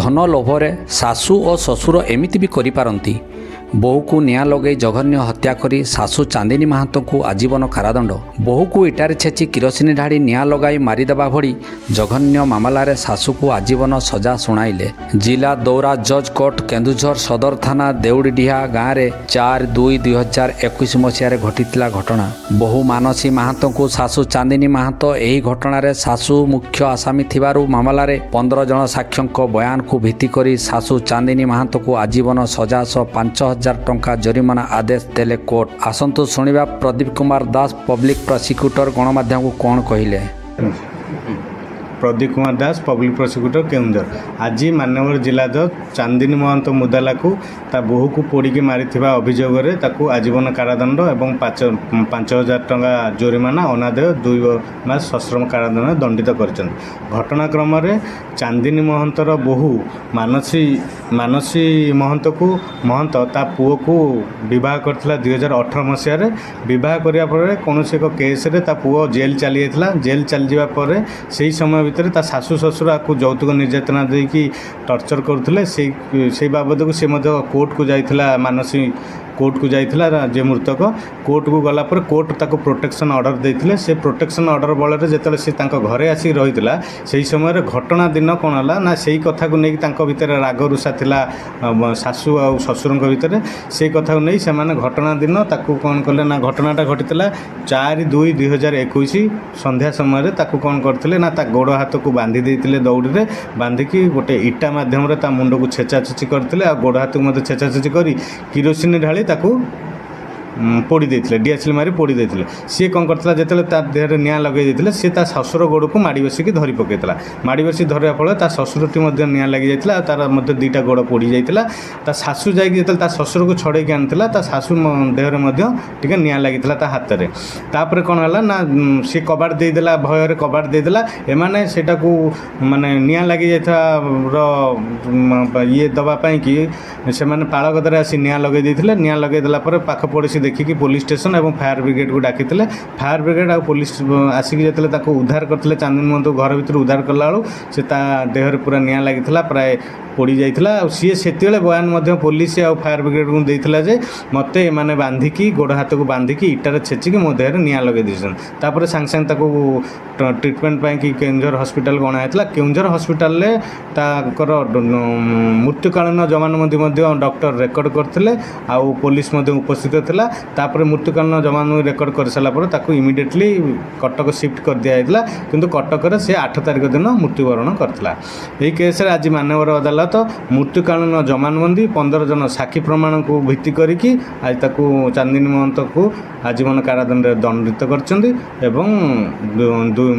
धन लोभरे शाशु और शशुर एमिति भी करिपारंती। बोहू को निआं लगे जघन्य हत्या करी शाशु चांदिनी महातो को आजीवन कारादंड। बोहू को इटारे छेची किरोसिनी ढाड़ी निआं लगाई मारिदेवा भली जघन्य मामलार शाशु को आजीवन सजा शुणाइले। जिला दौरा जज कोर्ट केन्दुझर सदर थाना देउड़ीडीहा गाँव में 4/2/2021 मसीह घटिता घटना। बोहू मानसी महातो को शाशु चांदिनी महातो यही घटना शाशु मुख्य आसामी थिबारु मामलार 15 जन साक्ष्यों बयान को भित्ति करी शाशु चांदिनी महातो को आजीवन सजा 5,000 टंका जरिमाना आदेश देले court. आसंतु शुणिबा Pradeep Kumar Das public prosecutor गणमाध्यम को कौन कहले। प्रदीप कुमार दास पब्लिक प्रोसिक्यूटर केन्दुझर आज मानवर जिला जज चांदिनी महंत मुदाला को ता बोहू को पोड़ी मारी अभियोग आजीवन कारादंड और 5,000 टंका जोरिमाना अनादेय 2 मास सश्रम कारादंड दंडित कर। घटनाक्रम चांदिनी महंतर बोहू मानसी महंत ता पुओ को विवाह करथिला 2018 मसीह। विवाह करिया परे कोनोसी एक केस रे ता पुओ जेल चली जाइथिला। जेल चली जावा परे सेही समय भितर ता शाशु ससुर आपको यौतुक निर्यातना देकी टर्चर करथिले। से बाबद को से कोर्ट को जाइथिला। मानसी कोर्ट को जाइथिला जे मृतक कोर्ट को गला पर कोर्ट ताको प्रोटेक्शन ऑर्डर देथिले। से प्रोटेक्शन ऑर्डर बल जेतले से तांको घरे आसी रहितला सेही समय घटना दिन कोन हला ना सेही कथा को नेकी तांको भितर राग रुषा थिला शाशु आ ससुरଙ୍କ भितर। से कथा को नै से माने घटना दिन ताको कोन करले ना घटनाटा घटितला 4/2/2021 संध्या समय ताको कोन करथिले ना ता गोड़ हाथ को बांधी देथिले दौड़ी रे बांधिकी गोटे इटा माध्यम रे ता मुंड को छेचा छेची करथिले आ गोड़ हाथ को मते छेचा छेची करी किरोसिन ढाली ताकू पोड़ी देथिले। डीएसएल मारी पोड़ी देथिले। सी कौन करथिला जेतले ता देहरे निआं लगे देथिले से ता ससुर गोड़ को माड़ी बसिकी धरी पकेतला। माड़ी बसी धरिया फल ता ससुरटी मध्ये निआं लगी जाइतला। तार मध्ये 2टा गोड़ पोड़ी जाइतला। ता सासु जाई जेतले ता ससुर को छड़े के आनथिला ता सासु देहरे मध्ये टिके निआं लागितला ता हाथ रे। तापर कोन हला ना सी कबाड़ दे देला भय रे कबाड़ दे देला। एमाने सेटा को माने निआं लगी जाइथा रो ये दबा पई कि से माने पाळगदरे आसी निआं लगे देथिले। निआं लगे देला पर पाख पड़ोसी देखिकी पुलिस स्टेशन और फायर ब्रिगेड को डाकी। फायर ब्रिगेड और पुलिस आसिक जो उद्धार करते चांदिनी महंत घर भर उद्धार कला से देहर पूरा निआं लगी प्राय पोड़ी जाइथिला। सी से बयान पुलिस और फायर ब्रिगेड को देइथिला जे मते माने बांधिकी गोड़ हाथ को बांधिकी इटारे छेचिकी मो देहरे निआं लगे देछन। तापर सांग सांग ताको ट्रिटमेंट पाई कि केन्दुझर हॉस्पिटल गणा हेतला। केन्दुझर हॉस्पिटल ले ताकर मृत्युकालीन जमानबंदी डॉक्टर रेकर्ड करथिले आ पुलिस उपस्थित थिला। तापर मृत्युकालीन जमानबंदी रेकर्ड कर सारा पर ताको इमिडिएटली कटक शिफ्ट कर दिया जाइतला। किंतु कटक से 8 तारिख दिन मृत्युवरण करथिला। एही केस रे आज मानवर अदालत मृत्युकालीन जमानबंदी 15 जन साक्षी प्रमाण को भित्ति करिकी आज ताको चांदिनी महंत को आजीवन कारादंड दंडित करछन्ती एवं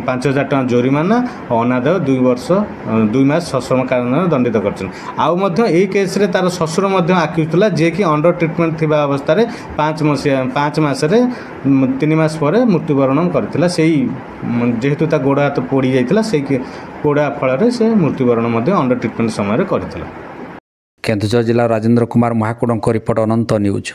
5,000 टका जोरिमाना अनादेय 2 मास सश्रम कारादंड दंडित करछन। आउ मध्य एही केस रे तार ससुर मध्य आक्यूज थिला जे कि अंडर ट्रीटमेंट थिबा अवस्था रे 5 मास रे 3 मास पर मृत्युवरण करथिला। सेही जेहेतु ता गोड़ हाथ पोड़ी जाइथिला सेही पोड़ा फल से मृत्युवरण अंडर ट्रीटमेंट समय करथिला। केन्दुझर जिला राजेंद्र कुमार महाकुड़ों रिपोर्ट अनंत न्यूज।